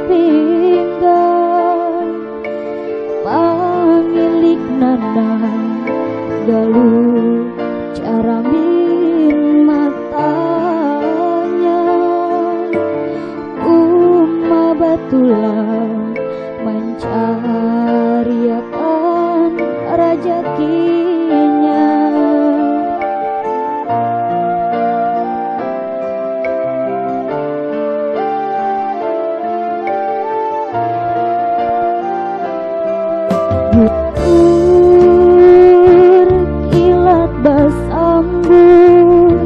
pinggang pangilik nana galuh cara min matanya batulah mencari akan rezekinya. Kilat basambut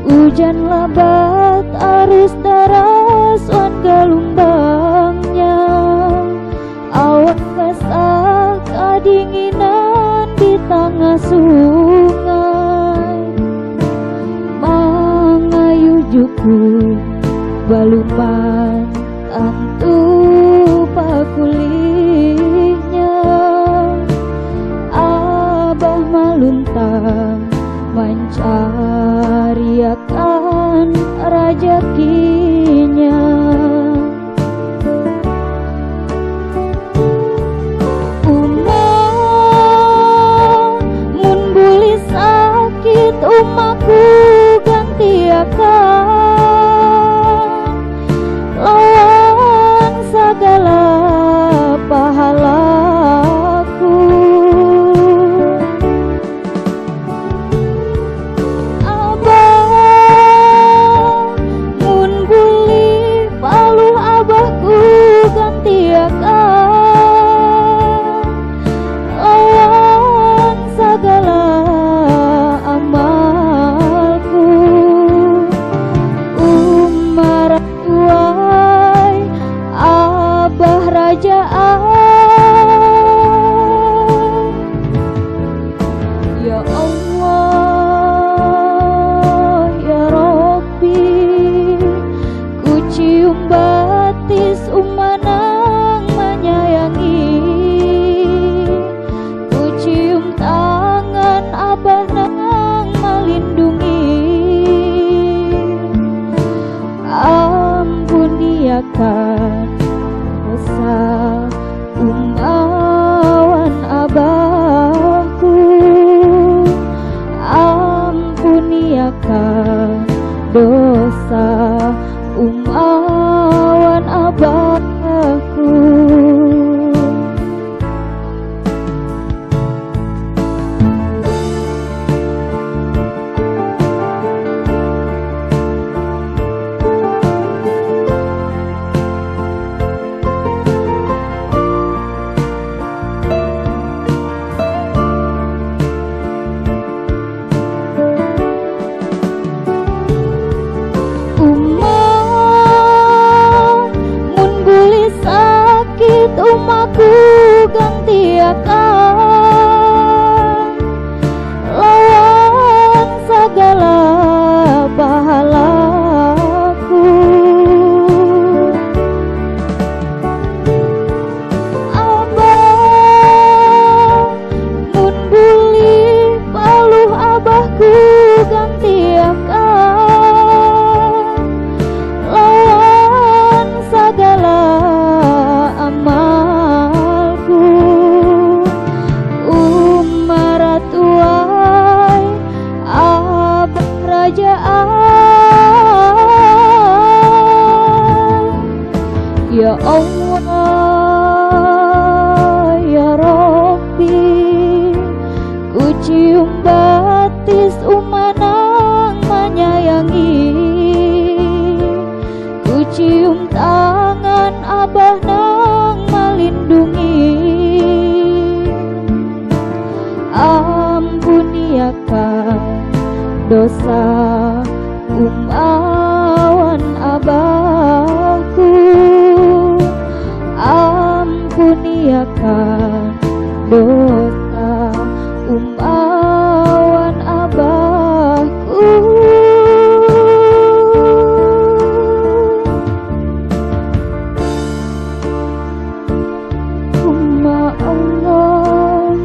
hujan lebat arus deras wan gelombangnya awan basah kedinginan di tengah sungai mangayujuku baluman tantu pakulihnya abah maluntang mencari akan rezekinya. Mun buli sakit umaku ganti akan lawan segala pahalaku. Abah mun buli paluh abahku ganti akan lawan segala amalku. Umar tuai abah rajaan ya Allah ya Rabbi ku cium batis umanang menyayangi ku cium tangan abah nang melindungi ampuniakan dosa umawan abahku ampuniakan dosa umawan abahku. Umaku ganti akan lawan segala pahalaku. Abah mun buli paluh abahku ganti akan lawan segala amalku. Umar tuai abah rajaan ya Allah ya Rabbi ku cium batis umanang menyayangi ku cium tangan abah nang melindungi ampuniakan dosa umawan abahku ampuniakan dosa umawan abahku. Umma Allah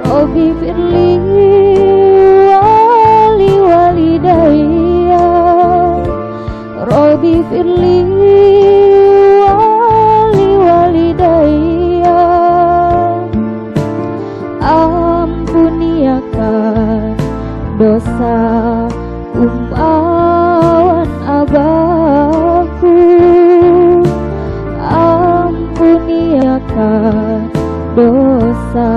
Rabbi firli wali walidayya Rabbi firli dosa